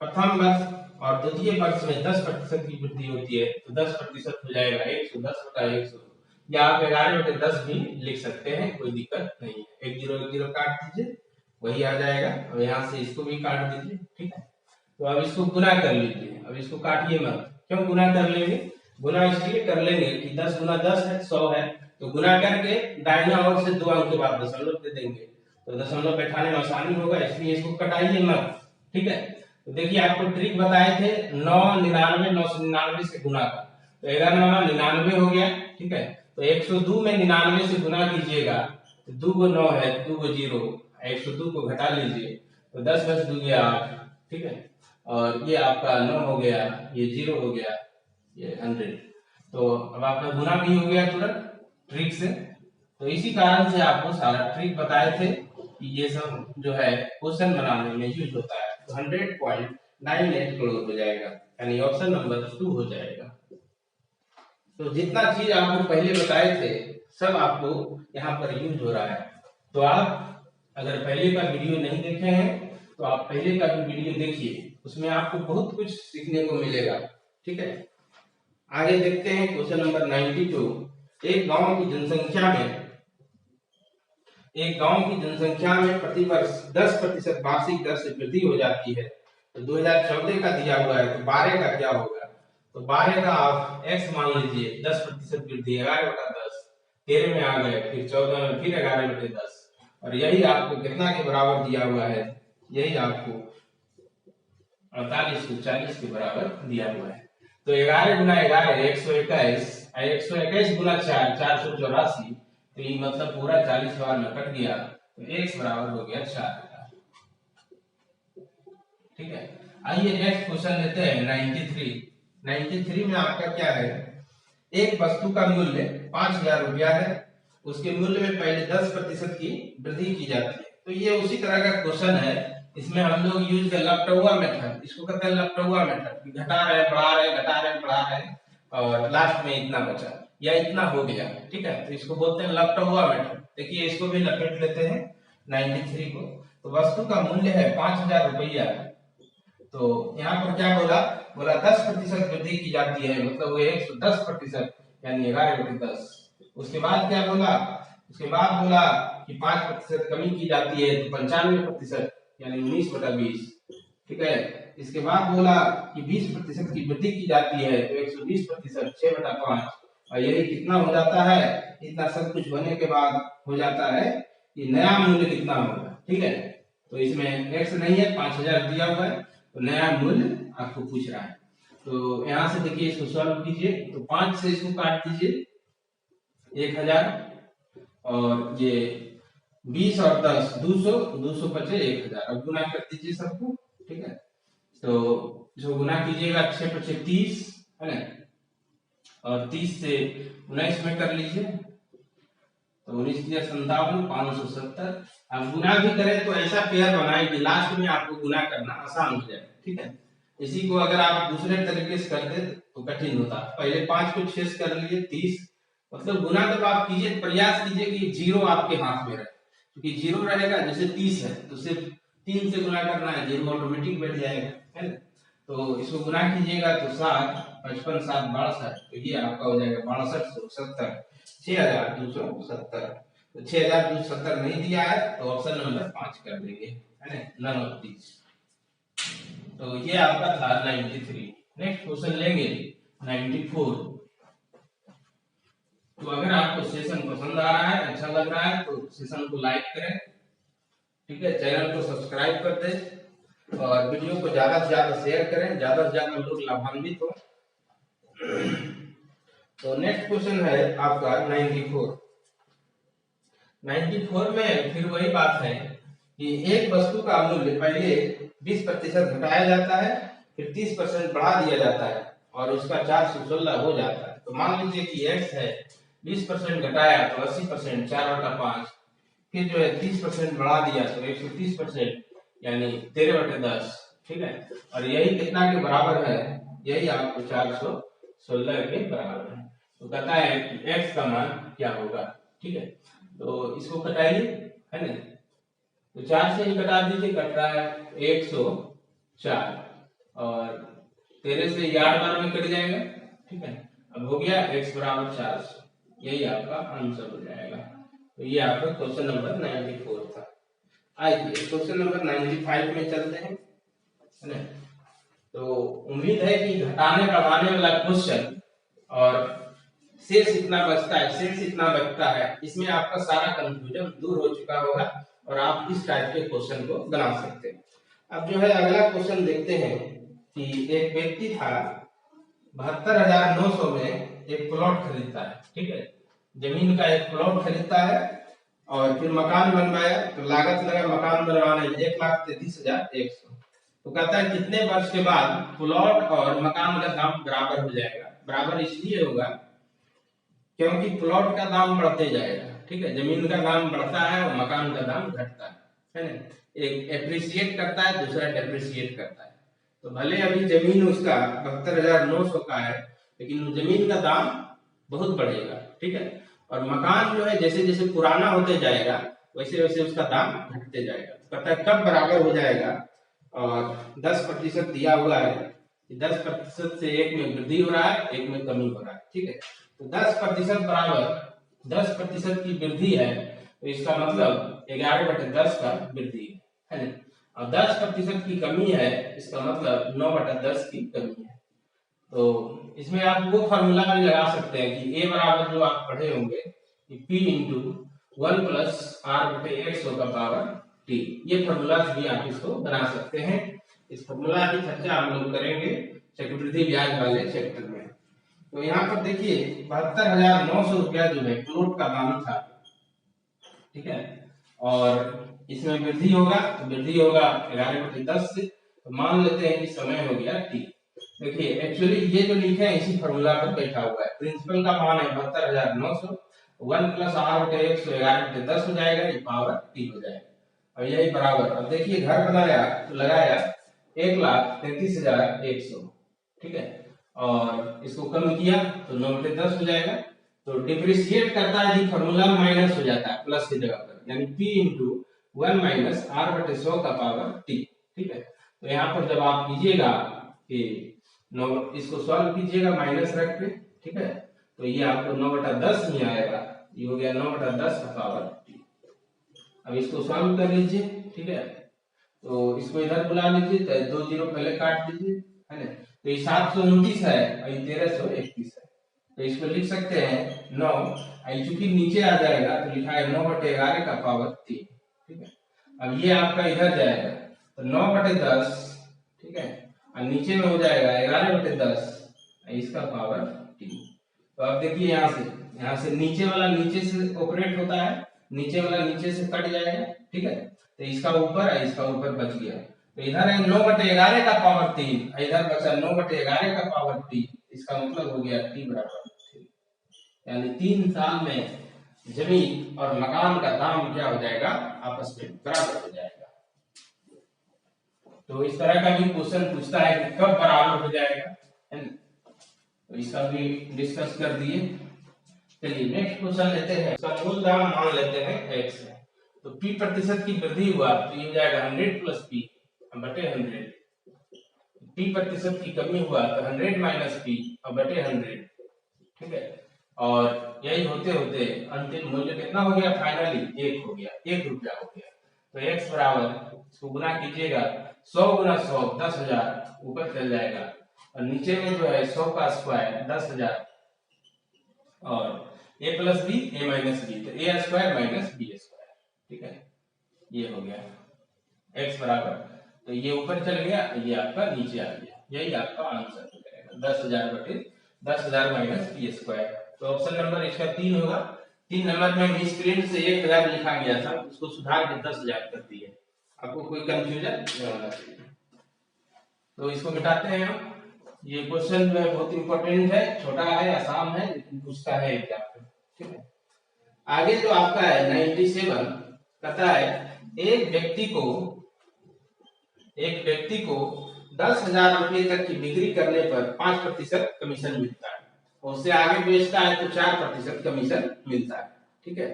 प्रथम वर्ष और द्वितीय वर्ष में 10% की वृद्धि होती है, तो 10% हो जाएगा 110/100, या आप 11/10 भी लिख सकते हैं, कोई दिक्कत नहीं है। 1 0 1 0 काट दीजिए, वही आ जाएगा, और यहाँ से इसको भी काट दीजिए, ठीक है। तो अब इसको गुना कर लीजिए, अब इसको काटिए मत। क्यों गुना कर लेंगे, गुना इसलिए कर लेंगे कि 10 गुना 10 है 100 है, तो गुना करके दाहिना ओर से 2 अंक के बाद दशमलव दे देंगे, तो दशमलव बैठाने में आसानी होगा, इसलिए इसको कटाइए मत, ठीक है। तो देखिए आपको ट्रिक बताए थे 999 से गुना का, तो 1199 हो गया, ठीक है। तो 102 में 99 से गुना कीजिएगा, तो 2 को 9 है, 2 को 0, 102 को घटा लीजिए, तो 10 10 2 गया 8, ठीक है। और ये आपका 9 हो गया, ये 0 हो गया, ये 100। तो अब आपका गुना भी हो गया तुरंत ट्रिक से। तो इसी कारण से आपको सारा ट्रिक बताए थे कि ये सब जो है क्वेश्चन बनाने में यूज होता है। तो 100.98 करोड़ हो जाएगा, यानी ऑप्शन नंबर 2 हो जाएगा। तो जितना चीज आपको पहले बताए थे सब आपको यहाँ पर यूज हो रहा है। तो आप अगर पहले का वीडियो नहीं देखे हैं तो आप पहले का भी वीडियो देखिए, उसमें आपको बहुत कुछ सीखने को मिलेगा। ठीक है, आगे देखते हैं क्वेश्चन नंबर 92। एक गांव की जनसंख्या में प्रतिवर्ष 10% वार्षिक दर से वृद्धि हो जाती है। तो 2014 का दिया हुआ है, तो 12 का क्या होगा? तो 12 का आप x मान लीजिए, 10% वृद्धि 11/10, 13 में आ गए, फिर 14 में फिर 11/10, और यही आपको कितना के बराबर दिया हुआ है? यही आपको 4840 के बराबर दिया हुआ है। तो 11 गुना 11 121, 121 गुना 4 484, तो ये मतलब पूरा 40 बार में कट गया, तो x बराबर हो गया 4। ठीक है, आइए नेक्स्ट क्वेश्चन लेते हैं 93 में आपका क्या है? एक वस्तु का मूल्य 5000 रुपया है, उसके मूल्य में पहले 10% की वृद्धि की जाती है। तो ये उसी तरह का क्वेश्चन है, इसमें हम लोग यूज कर लपटुआ मेथड, इसको कहते हैं लपटुआ मेथड। घटा रहे बढ़ा रहे, घटा रहे बढ़ा रहे, और लास्ट में इतना बचा या इतना हो गया। ठीक है, तो इसको बोलते हैं लपटुआ मेथड। देखिए इसको भी लपेट लेते हैं 93 को। तो वस्तु का मूल्य है 5000 रुपया, तो यहाँ पर क्या बोला? बोला 10% वृद्धि की जाती है, मतलब वो 110%, यानी 11/10। उसके बाद क्या बोला? उसके बाद बोला कि 5% कमी की जाती है, तो 95%, यानी 19/20। ठीक है, इसके बाद बोला कि 20% की वृद्धि की जाती है, तो 120%, 6/5। और यही कितना हो जाता है? इतना सब कुछ होने के बाद हो जाता है कि नया मूल्य कितना होगा। ठीक है, तो इसमें x नहीं है, 5000 दिया हुआ है, तो नया मूल्य आपको पूछ रहा है। तो यहाँ से देखिए इसको सॉल्व कीजिए, तो 5 से इसको काट दीजिए 1000, और ये 20 और 10 200, 200 बचे 1000। अब गुना कर दीजिए सबको। ठीक है, तो जो गुना कीजिएगा 6 × 5 = 30 है ना, और 30 से 19 में कर लीजिए, तो 19 × 57 570। अब गुना भी करें तो ऐसा पेयर बनाए कि लास्ट में आपको गुना करना आसान हो जाए। ठीक है, इसी को अगर आप दूसरे तरीके से कर दे तो कठिन होता। पहले 5 को 6 कर लिए 30, मतलब गुना जब आप कीजिए प्रयास कीजिए कि जीरो आपके हाथ में रहे, क्योंकि जीरो रहेगा, जैसे 30 है तो सिर्फ 3 से गुना करना है, जीरो ऑटोमेटिक बैठ जाएगा, है ना। तो इसको गुना कीजिएगा तो 7 55 7 62, तो ये आपका हो जाएगा 6270, 6270। तो 6270 नहीं दिया है, तो ऑप्शन नंबर 5 कर देंगे, है ना, नन ऑफ दीज। तो ये आपका था 93। नेक्स्ट क्वेश्चन लेंगे 94। तो अगर आपको सेशन पसंद आ रहा है, अच्छा लग रहा है, तो सेशन को लाइक करें। ठीक है, चैनल को सब्सक्राइब कर दें, और वीडियो को ज्यादा से ज्यादा शेयर करें, ज्यादा से ज्यादा लोग लाभान्वित हो। तो नेक्स्ट क्वेश्चन है आपका 94। 94 में फिर वही बात है कि एक वस्तु का मूल्य पहले 20% घटाया जाता है, फिर 30% बढ़ा दिया जाता है, और उसका 416 हो जाता है। तो मान लीजिए कि x है, 20% घटाया तो 80%, 4/5, फिर जो है 30% बढ़ा दिया तो 130%, यानी 13/10। ठीक है, और यही कितना के बराबर है? यही आपको 416 के बराबर है। तो कहता है कि x का मान क्या होगा। ठीक है, तो इसको घटाइए, है ना, तो 4 से ही घटा दीजिए, कट रहा है 104, और 13 से 8 बार में कट जाएगा। ठीक है, अब हो गया x बराबर 400, यही आपका आंसर हो जाएगा। तो ये आपका क्वेश्चन नंबर 94 था। आइए क्वेश्चन नंबर 95 में चलते हैं, है ना। तो उम्मीद है कि घटाने बढ़ाने वाला क्वेश्चन और शेष इतना बचता है, शेष इतना बचता है, इसमें आपका सारा कंफ्यूजन दूर हो चुका होगा, और आप इस टाइप के क्वेश्चन को बना सकते हैं। अब जो है अगला क्वेश्चन देखते हैं कि एक व्यक्ति था 72,900 में एक प्लॉट खरीदता है। ठीक है, जमीन का एक प्लॉट खरीदता है, और फिर मकान बनवाया, तो लागत लगा मकान बनवाने में 1,33,100। तो कहता है कितने वर्ष के बाद प्लॉट और मकान का दाम बराबर हो जाएगा? बराबर इसलिए होगा क्योंकि प्लॉट का दाम बढ़ते जाएगा, ठीक है, जमीन का दाम बढ़ता है और मकान का दाम घटता है ना। एक एप्रिसिएट करता है, दूसरा डेप्रिसिएट करता है। तो भले अभी जमीन उसका 72,900 का है, लेकिन जमीन का दाम बहुत बढ़ेगा, ठीक है। और मकान जो है जैसे जैसे पुराना होते जाएगा वैसे वैसे उसका दाम घटते जाएगा। तो कहता है कब बराबर हो जाएगा, और 10% दिया हुआ है, 10% से एक में वृद्धि हो रहा है, एक में कमी हो रहा है, ठीक है। तो 10% बराबर 10% की वृद्धि है, तो इसका मतलब 11/10 का वृद्धि है ना। और 10% की कमी है, इसका मतलब 9/10 की कमी है। तो इसमें आप वो फॉर्मूला भी लगा सकते हैं कि ए बराबर जो आप पढ़े होंगे कि P इंटू 1 प्लस आर बटे एक्स का पावर टी, ये फॉर्मूला भी आप इसको बना सकते हैं। इस फॉर्मूला की चर्चा हम लोग करेंगे चक्रवृद्धि ब्याज वाले चैप्टर में। तो यहाँ पर देखिए 72,900 रुपया जो है प्लॉट का दाम था, ठीक है, और इसमें वृद्धि होगा तो वृद्धि होगा 11/10 से। तो मान लेते हैं कि समय हो गया टी। देखिए एक्चुअली ये जो लिखे हैं इसी फॉर्मूला पर बैठा हुआ है। प्रिंसिपल का मान है 72,900, 1 प्लस आर बटे 100 11/10 हो जाएगा, ये पावर टी हो जाएगा। और यही बराबर, अब देखिए घर बनाया तो लगाया 1,33,100, ठीक है, और इसको कम किया तो 9/10 हो जाएगा। तो डिप्रिशिएट करता है जी, फॉर्मूला माइनस हो जाता है प्लस की जगह पर, यानी P इंटू 1 माइनस आर बटे 100 का पावर टी, ठीक है। तो यहाँ पर जब आप कीजिएगा कि इसको सॉल्व कीजिएगा माइनस रख के, ठीक है, तो ये आपको 9/10 नहीं आएगा, ये हो गया 9/10 का पावर टी। अब इसको सॉल्व कर लीजिए, ठीक है, तो इसको इधर बुला लीजिए, तो 2 जीरो पहले काट दीजिए, है ना। तो ये 729 है और ये 1331 है, तो इसको लिख सकते हैं 9, चूंकि नीचे आ जाएगा तो लिखा है 9/11 का पावर 3, ठीक है। अब ये आपका इधर जाएगा तो 9/10, ठीक है, और नीचे में हो जाएगा 11/10, इसका पावर 3। तो अब देखिए यहाँ से नीचे वाला नीचे से ऑपरेट होता है, नीचे वाला नीचे से कट जाएगा, ठीक है, तो इसका ऊपर है, इसका ऊपर बच गया। तो इधर है 9/11 का पावर 3, इधर बचा 9/11 का पावर 3, इसका मतलब हो गया टी बराबर 3। यानी 3 साल में जमीन और मकान का दाम क्या हो जाएगा, आपस में बराबर हो जाएगा। तो इस तरह का भी क्वेश्चन पूछता है कि कब बराबर हो जाएगा, है ना। तो इसका भी डिस्कस कर दिए। चलिए नेक्स्ट क्वेश्चन लेते हैं। इसका मूल दाम मान लेते हैं x है, तो p% की वृद्धि हुआ तो ये हो जाएगा 100 प्लस p बटे 100। p% की कमी हुआ तो 100 माइनस p बटे 100, ठीक है। और यही होते होते अंतिम मूल्य कितना हो गया, फाइनली 1 हो गया, 1 रुपया हो गया। तो x बराबर, इसको गुना कीजिएगा 100 गुना 100 10,000, ऊपर चल जाएगा, और नीचे में जो है 100 का स्क्वायर 10,000, और a plus b a minus b, तो a square minus b square, ठीक है, ये हो गया x बराबर। तो ये ऊपर चल गया, ये आपका नीचे आ गया, यही आपका आंसर हो जाएगा 10,000 बटे 10,000 माइनस बी स्क्वायर। तो ऑप्शन नंबर इसका 3 होगा। 3 नंबर में मिसप्रिंट से 1,000 लिखा गया था, उसको सुधार के 10,000 कर दिए। आपको कोई कंफ्यूजन नहीं होना चाहिए। तो इसको मिटाते हैं हम। ये क्वेश्चन जो है बहुत इंपॉर्टेंट है, छोटा है, आसान है, लेकिन पूछता है एग्जाम में, ठीक है। आगे जो आपका है 97 कहता है एक व्यक्ति को 10,000 रुपए तक की बिक्री करने पर 5% कमीशन मिलता है, उससे आगे बेचता है तो 4% कमीशन मिलता है, ठीक है।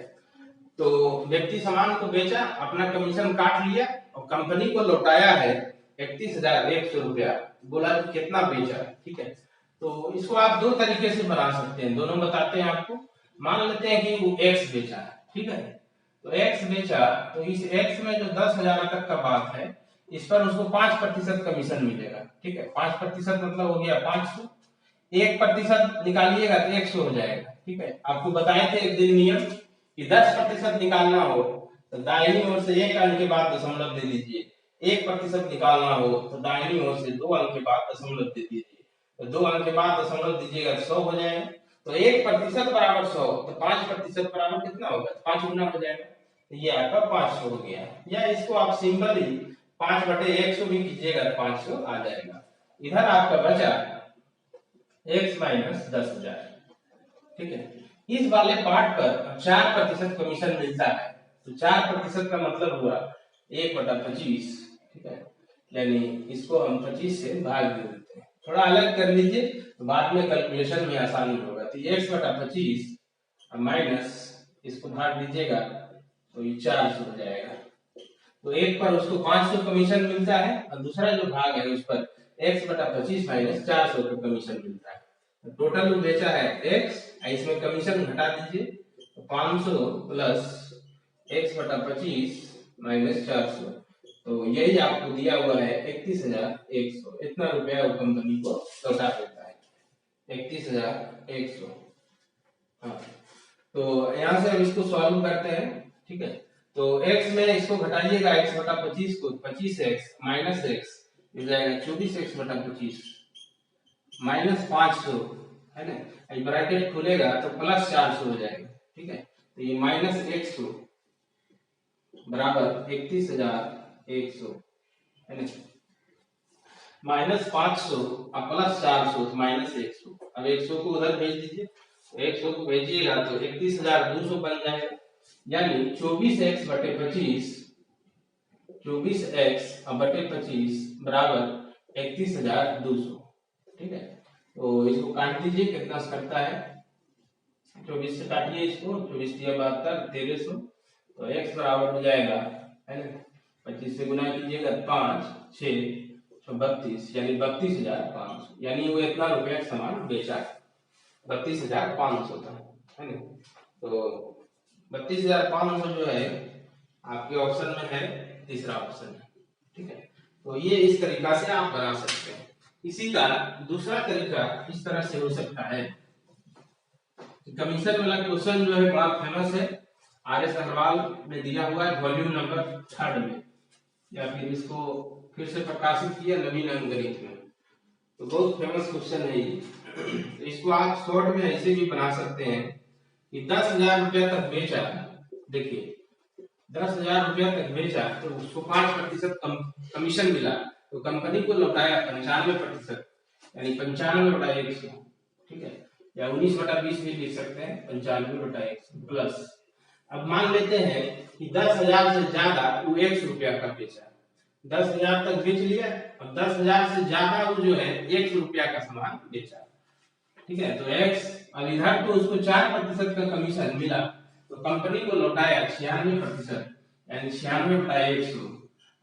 तो व्यक्ति सामान को बेचा, अपना कमीशन काट लिया और कंपनी को लौटाया है 31,100 रुपया, बोला कितना बेचा, ठीक है। तो इसको आप 2 तरीके से बना सकते हैं, दोनों बताते हैं आपको। मान लेते हैं कि वो x बेचा है, ठीक है, तो x बेचा, तो इस x में जो 10,000 तक का बात है, इस पर उसको 5% कमीशन मिलेगा, ठीक है। 5% मतलब हो गया 500, 1% निकालिएगा तो 100 हो जाएगा, ठीक है। आपको बताए थे एक दिन नियम कि 10% निकालना हो तो दाहिनी ओर से 1 अंक के बाद दशमलव दे दीजिए, 1% निकालना हो तो दाहिनी ओर से 2 अंक के बाद दशमलव दे दीजिए, तो 2 अंक के बाद दशमलव दीजिएगा तो 100 हो जाएगा। तो 1% बराबर 100, तो 5% बराबर कितना होगा, 5 गुना हो जाएगा, तो ये आपका 500 हो गया। या इसको आप सिंपली 5/100 भी कीजिएगा तो 500 आ जाएगा। इधर आपका बचा x माइनस 10,000, ठीक है। इस वाले पार्ट पर 4% कमीशन मिलता है, तो 4% का मतलब हुआ 1/25, ठीक है, यानी इसको हम 25 से भाग दे देते हैं। थोड़ा अलग कर लीजिए तो बाद में कैलकुलेशन में आसानी होगा। तो x/25 माइनस इसको भाग दीजिएगा तो ये 400 हो जाएगा। तो एक पर उसको 500 कमीशन मिलता है और दूसरा जो भाग है उस पर x/25 माइनस 400 का कमीशन मिलता है। तो टोटल वो बेचा है x, इसमें कमीशन घटा दीजिए तो 500 प्लस x/25 माइनस 400, तो यही आपको दिया हुआ है 31,100। इतना रुपया वो कंपनी को लौटा देता है, 31,100। हाँ, तो यहाँ से हम इसको सॉल्व करते हैं, ठीक है। तो x में इसको घटाइएगा, x/25 को 25x माइनस x मिल जाएगा 24x/25 माइनस 500, है ना, ये ब्रैकेट खुलेगा तो प्लस 400 हो जाएगा, ठीक है। तो ये माइनस 100 बराबर 31,100, है ना, माइनस 500 और प्लस 400 माइनस 100। अब 100 को उधर भेज दीजिए, 100 को भेजिएगा तो 31,200 बन जाएगा, यानी 24x/25 24x/25 बराबर 31,200, ठीक है। तो इसको काट दीजिए, कितना करता है, 24 से काटिए इसको, 24 × 72 1300, तो x बराबर हो जाएगा, है ना, 25 से गुना कीजिएगा 5 6 32, यानी 32,500, यानी वो इतना रुपया सामान बेचा, 32,500 था, है ना। तो 32,500 जो है आपके ऑप्शन में है, तीसरा ऑप्शन है, ठीक है। तो ये इस तरीका से आप बना सकते हैं। इसी का दूसरा तरीका इस तरह से हो सकता है, कमीशन वाला क्वेश्चन जो है बड़ा फेमस है, RS अग्रवाल में दिया हुआ है वॉल्यूम नंबर 3 में, या फिर इसको फिर से प्रकाशित किया नवीन अंकगणित में, तो बहुत फेमस क्वेश्चन है ये। तो इसको आप शॉर्ट में ऐसे भी बना सकते हैं कि 10,000 रुपया तक बेचा, देखिए 10,000 रुपया तक बेचा तो उसको 5% कमीशन मिला, तो कंपनी को लौटाया 95%, यानी 95/100, ठीक है, या 19/20 भी लिख सकते हैं, 95/100 प्लस। अब मान लेते हैं कि 10,000 से ज्यादा वो 100 रुपया का बेचा, 10,000 तक बेच लिया, अब 10,000 से ज्यादा वो जो है 100 रुपया का सामान बेचा, ठीक है। तो x, और इधर तो उसको 4% का कमीशन मिला, तो कंपनी को लौटाया 96%, यानी 96/100,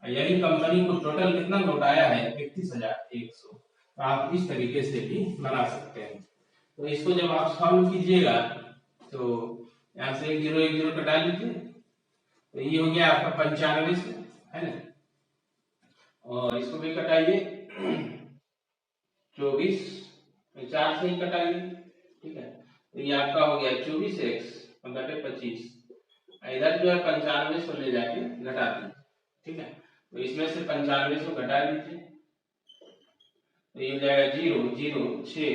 यानी कंपनी को टोटल कितना लौटाया है 31,100। तो आप इस तरीके से भी बना सकते हैं। तो इसको जब आप सॉल्व कीजिएगा तो यहाँ से 1 0 1 0 कटा लीजिए, तो ये हो गया आपका 95 से, है ना, और इसको भी कटाइए 24 4 से ही कटाइए, ठीक है। तो ये आपका हो गया 24x/25, इधर जो है 95 ले जाके घटा दीजिए, ठीक है। तो इसमें से 95 घटा दीजिए, तो ये हो जाएगा 0 0 6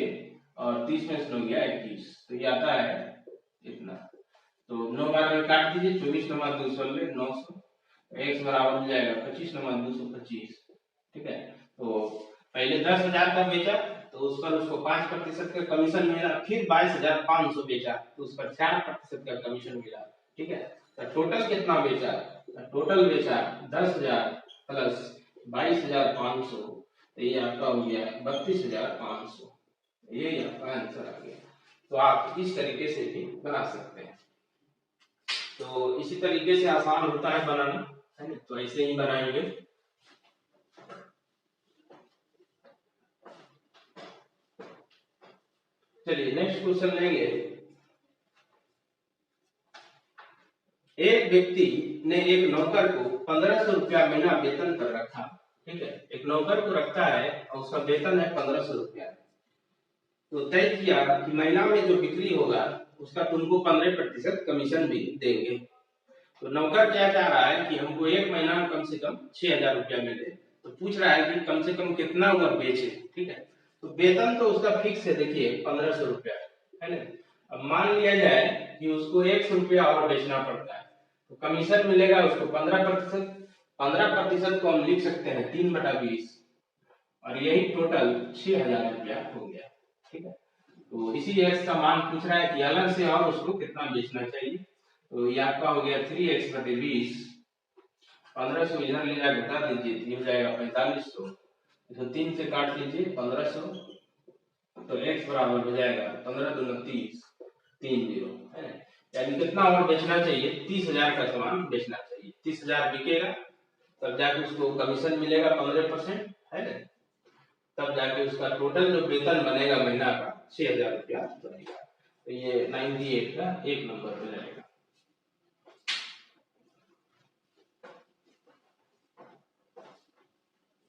और 30 में से हो गया 21, तो ये आता है इतना। तो 9 बार में काट दीजिए, 24 × 2 16 900, x बराबर हो जाएगा 25 × 225, ठीक है। तो पहले 10,000 का बेचा तो उस पर उसको 5% का कमीशन मिला, फिर 22,500 बेचा तो उस पर 4% का कमीशन मिला, ठीक है। तो टोटल कितना बेचा, टोटल बेचा 10,000 प्लस 22,500, तो ये आपका हो गया 32,500, ये आपका आंसर आ गया। तो आप इस तरीके से भी बना सकते हैं। तो इसी तरीके से आसान होता है बनाना, है ना, तो ऐसे ही बनाएंगे। चलिए नेक्स्ट क्वेश्चन लेंगे। एक व्यक्ति ने एक नौकर को 1,500 रुपया महीना वेतन पर रखा, ठीक है, एक नौकर को रखता है और उसका वेतन है 1,500 रुपया, तो तय किया कि महीना में जो बिक्री होगा उसका तुमको 15% कमीशन भी देंगे। तो नौकर क्या चाह रहा है कि हमको एक महीना में कम से कम 6,000 रुपया मिले, तो पूछ रहा है कि कम से कम कितना वह बेचे, ठीक है। तो वेतन तो उसका फिक्स है, देखिए 1,500 रुपया, है ना। अब मान लिया जाए कि उसको 100 रुपया और बेचना पड़ता है, तो कमीशन मिलेगा उसको 15%। 15% को हम लिख सकते हैं 3/20, और यही टोटल 6,000 रुपया हो गया, ठीक है। तो इसी x का मान पूछ रहा है कि अलग से और उसको कितना बेचना चाहिए। तो ये आपका हो गया 3x बटे 20, 1500 इधर ले जाकर घटा दीजिए, ये हो जाएगा 4500, तो 3 से काट लीजिए 1500, तो x बराबर हो जाएगा 15 दूना 30, 30 है ना। यानी कितना और बेचना चाहिए, 30,000 का सामान बेचना चाहिए। 30,000 बिकेगा तब जाके उसको कमीशन मिलेगा 15%, है ना। तब जाके उसका टोटल जो वेतन बनेगा महीना का 6,000 रुपया बनेगा। तो ये 98 का 1 नंबर हो जाएगा।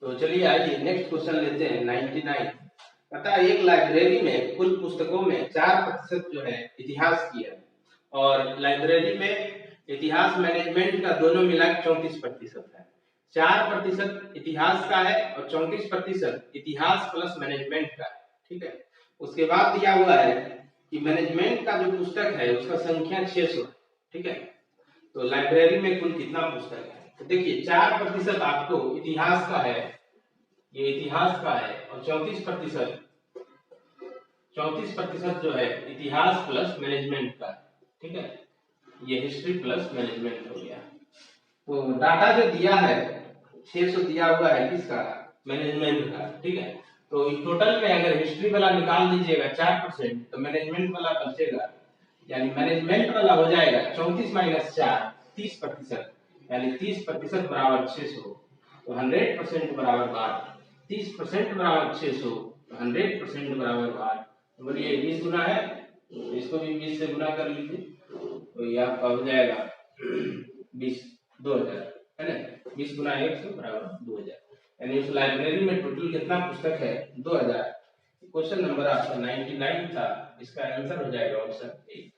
तो चलिए आइए नेक्स्ट क्वेश्चन लेते हैं 99। पता है एक लाइब्रेरी में कुल पुस्तकों में 4% जो है इतिहास की है, और लाइब्रेरी में इतिहास मैनेजमेंट का दोनों मिला 34% है। 4% इतिहास का है और 34% इतिहास प्लस मैनेजमेंट का है, ठीक है। उसके बाद दिया हुआ है कि मैनेजमेंट का जो पुस्तक है उसका संख्या 600 है, ठीक है। तो लाइब्रेरी में कुल कितना पुस्तक है, तो देखिए 4% आपको इतिहास का है, ये इतिहास का है, और 34% जो है इतिहास प्लस मैनेजमेंट का, ठीक है। ये हिस्ट्री प्लस मैनेजमेंट हो गया। तो डाटा जो दिया है 600 दिया हुआ है किसका, मैनेजमेंट का, ठीक है। तो इस टोटल में अगर हिस्ट्री वाला निकाल दीजिएगा 4%, तो मैनेजमेंट वाला बचेगा, यानी मैनेजमेंट वाला हो जाएगा 34 माइनस 4, 30%, यानी 30% बराबर 600, तो 100% बराबर 12, 30% बराबर 600, तो 100% बराबर 12। तो बोलिए 20 गुना है, तो इसको भी 20 से गुना कर लीजिए, तो ये आपका हो जाएगा 20, 2000, है ना। 20 गुना 100 बराबर 2000, यानी उस लाइब्रेरी में टोटल कितना पुस्तक है, 2000। क्वेश्चन नंबर आपका 99 था, इसका आंसर हो जाएगा ऑप्शन ए।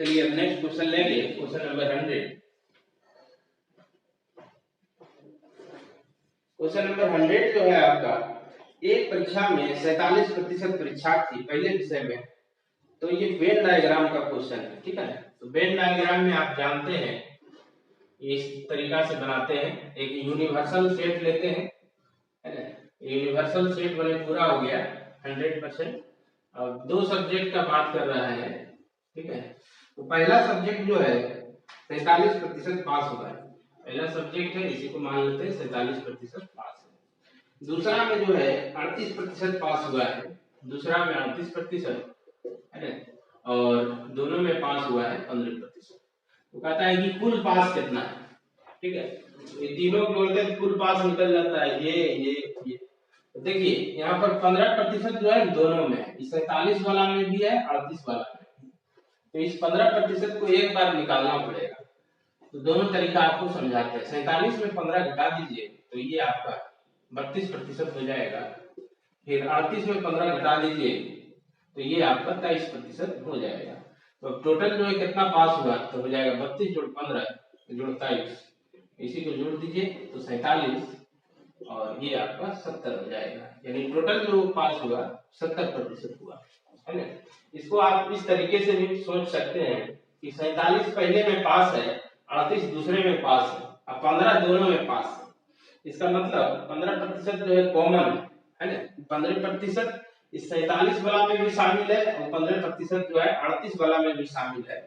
चलिए अब नेक्स्ट क्वेश्चन लेंगे, क्वेश्चन नंबर 100। क्वेश्चन नंबर 100 जो है आपका, एक परीक्षा में 47% परीक्षार्थी पहले विषय में, तो ये वेन डायग्राम का क्वेश्चन है, ठीक है। तो वेन डायग्राम में आप जानते हैं इस तरीका से बनाते हैं, एक यूनिवर्सल सेट लेते हैं, है ना। यूनिवर्सल सेट बने पूरा हो गया 100%, और दो सब्जेक्ट का बात कर रहा है, ठीक है। तो पहला सब्जेक्ट जो है 47% पास हुआ है, पहला सब्जेक्ट है, इसी को मान लेते हैं 47% पास है। दूसरा में जो है 38% पास हुआ है, दूसरा में 38%, है ना, और दोनों में पास हुआ है 15%। तो कहता है कि कुल पास कितना है, ठीक है। तो ये तीनों जोड़ते हैं कुल पास निकल जाता है, ये। तो देखिए यहाँ पर 15% जो है दोनों में है, 47 वाला में भी है, 38 वाला में। तो इस 15% को एक बार निकालना पड़ेगा, तो दोनों तरीका आपको समझाते हैं। 47 में 15 घटा दीजिए, तो ये आपका 32% हो जाएगा। फिर 38 में 15 घटा दीजिए, तो ये आपका 23% हो जाएगा। तो टोटल जो है कितना पास हुआ, तो हो जाएगा 32 जोड़ 15 जोड़ 23, इसी को जोड़ दीजिए तो 47, और ये आपका 70 हो जाएगा, यानी टोटल जो पास हुआ 70% हुआ, है ना। इसको आप इस तरीके से भी सोच सकते हैं कि 47 पहले में पास है, 38 दूसरे में पास है, और 15 दोनों में पास है। इसका मतलब 15% जो है कॉमन है ना। 15% इस 47 वाला में भी शामिल है, और 15% जो है 38 वाला में भी शामिल है।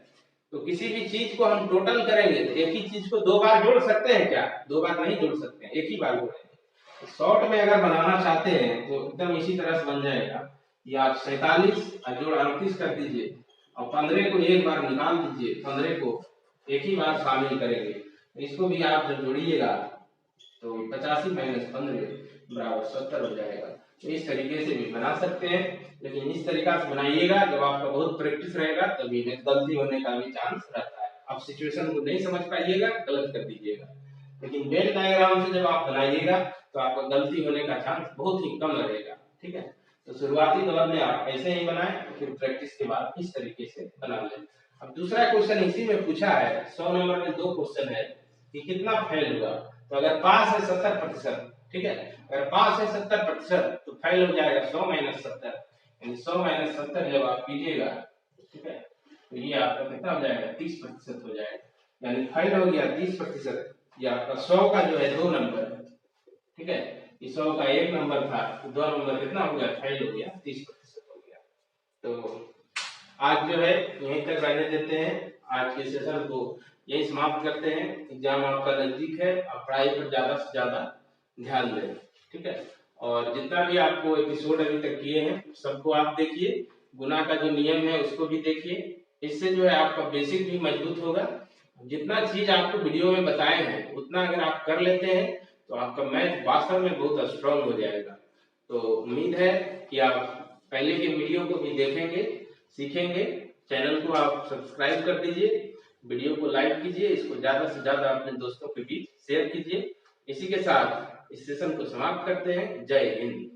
तो किसी भी चीज को हम टोटल करेंगे तो एक ही चीज को दो बार जोड़ सकते हैं क्या, दो बार नहीं जोड़ सकते हैं, एक ही बार जोड़ेंगे। शॉर्ट में अगर बनाना चाहते हैं तो एकदम इसी तरह से बन जाएगा कि आप 47 जोड़ 38 कर दीजिए, और 15 को एक बार निकाल दीजिए, 15 को एक ही बार शामिल करेंगे। इसको भी आप जब जोड़िएगा तो 85 माइनस 15 बराबर 70 हो जाएगा। तो इस तरीके से भी बना सकते हैं, लेकिन इस तरीका से बनाइएगा जब आपका बहुत प्रैक्टिस रहेगा, तभी गलती होने का भी चांस रहता है। आप सिचुएशन को नहीं समझ पाइएगा, गलत कर दीजिएगा, लेकिन वेन डायग्राम से जब आप बनाइएगा तो आपका गलती होने का चांस बहुत ही कम रहेगा, ठीक है। तो शुरुआती दौर में आप ऐसे ही बनाएं, फिर प्रैक्टिस के बाद इस तरीके से बना लें। अब दूसरा क्वेश्चन इसी में पूछा है, 100 नंबर में दो क्वेश्चन है कि कितना फेल हुआ। तो अगर पास है 70%, ठीक है, अगर पास है 70% तो फेल हो जाएगा 100 माइनस 70, यानी 100 माइनस 70 जब आप कीजिएगा, ठीक है, तो ये आपका कितना हो जाएगा 30% हो जाएगा, यानी फेल हो गया 30%। ये आपका 100 का जो है 2 नंबर है, ठीक है, कि 100 का 1 नंबर था, 2 नंबर कितना हो गया, फेल हो गया, 30% हो गया। तो आज जो है यहीं तक रहने देते हैं, आज के सेशन को यही समाप्त करते हैं। एग्जाम आपका नजदीक है, आप पढ़ाई पर ज्यादा से ज्यादा ध्यान दें, ठीक है। और जितना भी आपको एपिसोड अभी तक किए हैं सबको आप देखिए, गुना का जो नियम है उसको भी देखिए, इससे जो है आपका बेसिक भी मजबूत होगा। जितना चीज आपको वीडियो में बताए हैं उतना अगर आप कर लेते हैं तो आपका मैथ वास्तव में बहुत स्ट्रांग हो जाएगा। तो उम्मीद है कि आप पहले के वीडियो को भी देखेंगे, सीखेंगे। चैनल को आप सब्सक्राइब कर दीजिए, वीडियो को लाइक कीजिए, इसको ज्यादा से ज्यादा अपने दोस्तों के बीच शेयर कीजिए। इसी के साथ इस सेशन को समाप्त करते हैं। जय हिंद।